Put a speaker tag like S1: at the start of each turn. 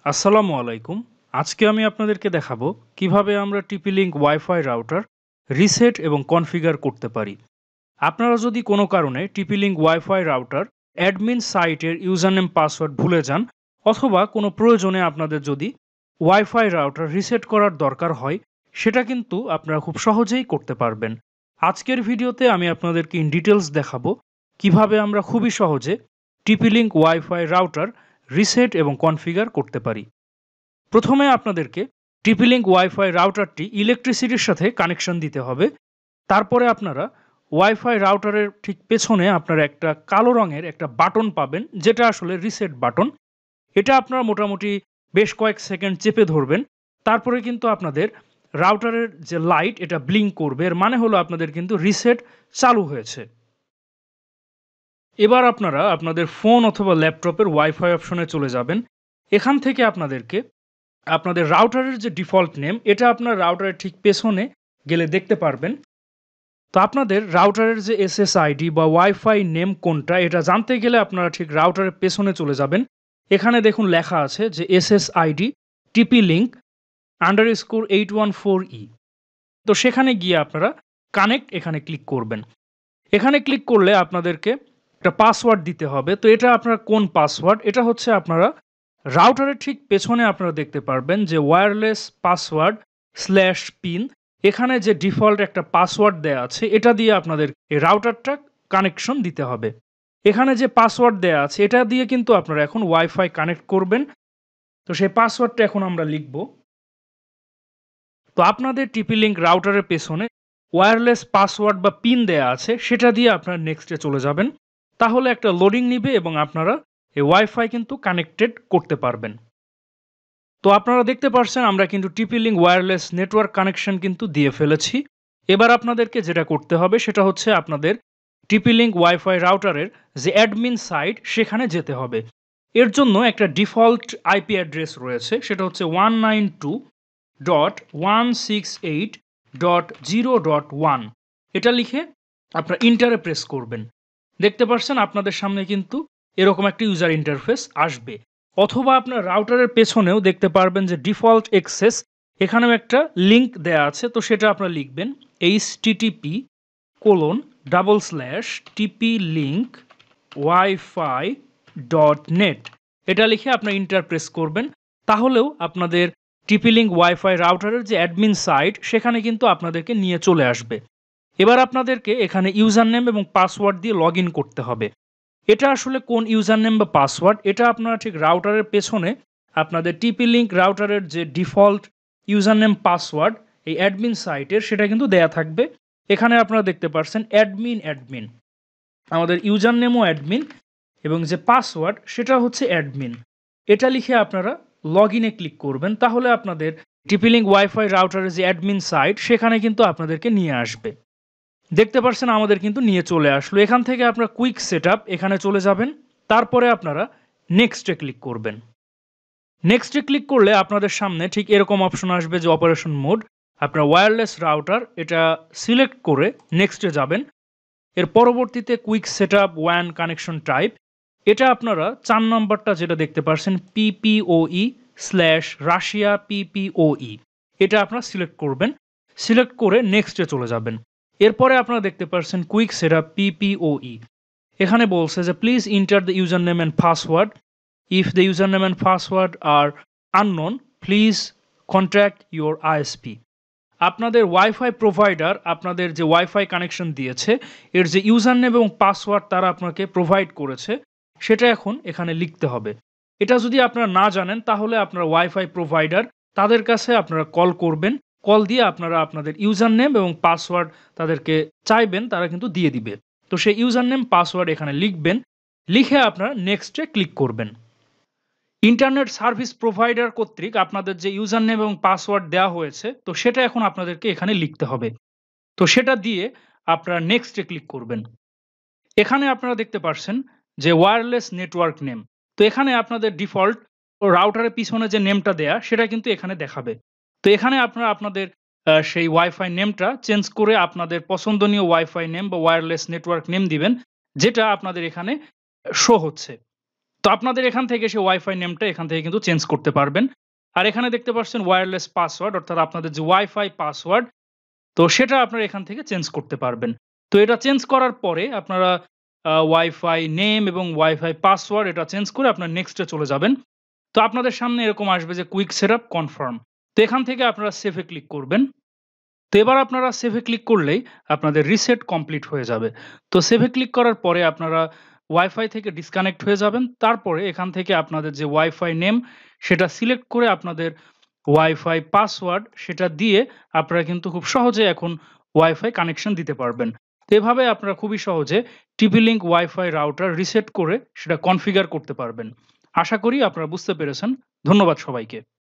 S1: আসসালামু আলাইকুম। আজকে আমি আপনাদেরকে দেখাবো কিভাবে আমরা TP-Link ওয়াইফাই রাউটার রিসেট এবং কনফিগার করতে পারি। আপনারা যদি কোনো কারণে TP-Link ওয়াইফাই রাউটার অ্যাডমিন সাইটের ইউজারনেম পাসওয়ার্ড ভুলে যান অথবা কোনো প্রয়োজনে আপনাদের যদি ওয়াইফাই রাউটার রিসেট করার দরকার হয়, সেটা কিন্তু আপনারা খুব সহজেই করতে পারবেন। আজকের ভিডিওতে আমি আপনাদেরকে ইন ডিটেলস দেখাবো কিভাবে আমরা খুবই সহজে TP-Link ওয়াইফাই রাউটার রিসেট এবং কনফিগার করতে পারি। প্রথমে আপনাদেরকে TP-Link ওয়াইফাই রাউটারটি ইলেকট্রিসিটির সাথে কানেকশন দিতে হবে। তারপরে আপনারা ওয়াইফাই রাউটারের ঠিক পেছনে আপনারা একটা কালো রঙের একটা বাটন পাবেন, যেটা আসলে রিসেট বাটন। এটা আপনারা মোটামুটি বেশ কয়েক সেকেন্ড চেপে ধরবেন। তারপরে কিন্তু আপনাদের রাউটারের যে লাইট এটা ব্লিঙ্ক করবে, এর মানে হলো আপনাদের কিন্তু রিসেট চালু হয়েছে। এবার আপনারা আপনাদের ফোন অথবা ল্যাপটপের ওয়াইফাই অপশনে চলে যাবেন। এখান থেকে আপনাদের রাউটারের যে ডিফল্ট নেম, এটা আপনার রাউটারের ঠিক পেছনে গেলে দেখতে পারবেন। তো আপনাদের রাউটারের যে SSID বা ওয়াইফাই নেম কোনটা, এটা জানতে গেলে আপনারা ঠিক রাউটারের পেছনে চলে যাবেন। এখানে দেখুন লেখা আছে যে SSID TP-Link _814E। তো সেখানে গিয়ে আপনারা কানেক্ট এখানে ক্লিক করবেন। এখানে ক্লিক করলে আপনাদেরকে একটা পাসওয়ার্ড দিতে হবে। তো এটা আপনার কোন পাসওয়ার্ড? এটা হচ্ছে আপনারা রাউটারের ঠিক পেছনে আপনারা দেখতে পারবেন যে ওয়্যারলেস পাসওয়ার্ড /পিন, এখানে যে ডিফল্ট একটা পাসওয়ার্ড দেয়া আছে, এটা দিয়ে আপনাদের এই রাউটারটা কানেকশন দিতে হবে। এখানে যে পাসওয়ার্ড দেয়া আছে এটা দিয়ে কিন্তু আপনারা এখন ওয়াইফাই কানেক্ট করবেন। তো সেই পাসওয়ার্ডটা এখন আমরা লিখব। তো আপনাদের TP-Link রাউটারের পেছনে ওয়্যারলেস পাসওয়ার্ড বা পিন দেয়া আছে, সেটা দিয়ে আপনারা নেক্সটে চলে যাবেন। তাহলে একটা লোডিং নিবে এবং আপনারা এই ওয়াইফাই কিন্তু কানেক্টেড করতে পারবেন। তো আপনারা দেখতে পাচ্ছেন আমরা কিন্তু TP-Link ওয়্যারলেস নেটওয়ার্ক কানেকশন কিন্তু দিয়ে ফেলেছি। এবার আপনাদেরকে যেটা করতে হবে সেটা হচ্ছে আপনাদের TP-Link ওয়াইফাই রাউটারের যে অ্যাডমিন সাইট, সেখানে যেতে হবে। এর জন্য একটা ডিফল্ট আইপি অ্যাড্রেস রয়েছে, সেটা হচ্ছে 192.168.0.1। এটা লিখে আপনারা ইন্টারে প্রেস করবেন। দেখতে পাচ্ছেন আপনাদের সামনে কিন্তু এরকম একটা ইউজার ইন্টারফেস আসবে। অথবা আপনার রাউটারের পেছনেও দেখতে পারবেন যে ডিফল্ট অ্যাক্সেস, এখানেও একটা লিংক দেয়া আছে। তো সেটা আপনারা লিখবেন http://tplink.wifi.net। এটা লিখে আপনার ইন্টার প্রেস করবেন। তাহলেও আপনাদের TP-Link ওয়াইফাই রাউটারের যে অ্যাডমিন সাইট, সেখানে কিন্তু আপনাদেরকে নিয়ে চলে আসবে। এবার আপনাদেরকে এখানে ইউজার নেম এবং পাসওয়ার্ড দিয়ে লগ ইন করতে হবে। এটা আসলে কোন ইউজার নেম বা পাসওয়ার্ড, এটা আপনারা ঠিক রাউটারের পেছনে আপনাদের TP-Link রাউটারের যে ডিফল্ট ইউজার নেম পাসওয়ার্ড এই অ্যাডমিন সাইটের, সেটা কিন্তু দেয়া থাকবে। এখানে আপনারা দেখতে পাচ্ছেন অ্যাডমিন, আমাদের ইউজার নেমও অ্যাডমিন এবং যে পাসওয়ার্ড সেটা হচ্ছে অ্যাডমিন। এটা লিখে আপনারা লগ ইনে ক্লিক করবেন। তাহলে আপনাদের TP-Link ওয়াইফাই রাউটারের যে অ্যাডমিন সাইট, সেখানে কিন্তু আপনাদেরকে নিয়ে আসবে। দেখতে পাচ্ছেন আমাদের কিন্তু নিয়ে চলে আসলো। এখান থেকে আপনারা কুইক সেটআপ এখানে চলে যাবেন। তারপরে আপনারা নেক্সটে ক্লিক করবেন। নেক্সটে ক্লিক করলে আপনাদের সামনে ঠিক এরকম অপশন আসবে যে অপারেশন মোড। আপনার ওয়্যারলেস রাউটার এটা সিলেক্ট করে নেক্সটে যাবেন। এর পরবর্তীতে quick setup one connection type, এটা আপনারা 4 নম্বরটা যেটা দেখতে পাচ্ছেন PPOE/Russia PPOE, এটা আপনারা সিলেক্ট করবেন। সিলেক্ট করে নেক্সটে চলে যাবেন। এরপরে আপনারা দেখতে পাচ্ছেন কুইক সেটআপ PPOE। এখানে বলছে যে please enter the user name and password. If the user name and password are unknown please contact your ISP। আপনাদের ওয়াইফাই প্রোভাইডার আপনাদের যে ওয়াইফাই কানেকশন দিয়েছে, এর যে ইউজার নেম এবং পাসওয়ার্ড তারা আপনাকে প্রোভাইড করেছে, সেটা এখন এখানে লিখতে হবে। এটা যদি আপনারা না জানেন তাহলে আপনার ওয়াইফাই প্রোভাইডার তাদের কাছে আপনারা কল করবেন। কল দিয়ে আপনারা আপনাদের ইউজার নেম এবং পাসওয়ার্ড তাদেরকে চাইবেন, তারা কিন্তু দিয়ে দিবে। তো সেই ইউজার নেম পাসওয়ার্ড এখানে লিখবেন। লিখে আপনারা নেক্সটে ক্লিক করবেন। ইন্টারনেট সার্ভিস প্রোভাইডার কর্তৃক আপনাদের যে ইউজার নেম এবং পাসওয়ার্ড দেওয়া হয়েছে, তো সেটা এখন আপনাদেরকে এখানে লিখতে হবে। তো সেটা দিয়ে আপনারা নেক্সটে ক্লিক করবেন। এখানে আপনারা দেখতে পাচ্ছেন যে ওয়্যারলেস নেটওয়ার্ক নেম। তো এখানে আপনাদের ডিফল্ট রাউটারের পিছনে যে নেমটা দেয়া, সেটা কিন্তু এখানে দেখাবে। তো এখানে আপনারা আপনাদের সেই ওয়াইফাই নেমটা চেঞ্জ করে আপনাদের পছন্দনীয় ওয়াইফাই নেম বা ওয়্যারলেস নেটওয়ার্ক নেম দিবেন, যেটা আপনাদের এখানে শো হচ্ছে। তো আপনাদের এখান থেকে সেই ওয়াইফাই নেমটা এখান থেকে কিন্তু চেঞ্জ করতে পারবেন। আর এখানে দেখতে পাচ্ছেন ওয়্যারলেস পাসওয়ার্ড অর্থাৎ আপনাদের যে ওয়াইফাই পাসওয়ার্ড তো সেটা আপনারা এখান থেকে চেঞ্জ করতে পারবেন। তো এটা চেঞ্জ করার পরে আপনারা ওয়াইফাই নেম এবং ওয়াইফাই পাসওয়ার্ড এটা চেঞ্জ করে আপনারা নেক্সট এ চলে যাবেন। তো আপনাদের সামনে এরকম আসবে যে কুইক সেটআপ কনফার্ম। তো এখান থেকে আপনারা সেভ এ ক্লিক করবেন। তো এবার আপনারা সেভ এ ক্লিক করলেই আপনাদের রিসেট কমপ্লিট হয়ে যাবে। তো সেভ এ ক্লিক করার পরে আপনারা ওয়াইফাই থেকে ডিসকানেক্ট হয়ে যাবেন। তারপরে এখান থেকে আপনাদের যে ওয়াইফাই নেম সেটা সিলেক্ট করে আপনাদের ওয়াইফাই পাসওয়ার্ড সেটা দিয়ে আপনারা কিন্তু খুব সহজে এখন ওয়াইফাই কানেকশন দিতে পারবেন। তো এভাবে আপনারা খুবই সহজে TP-Link ওয়াইফাই রাউটার রিসেট করে সেটা কনফিগার করতে পারবেন। আশা করি আপনারা বুঝতে পেরেছেন। ধন্যবাদ সবাইকে।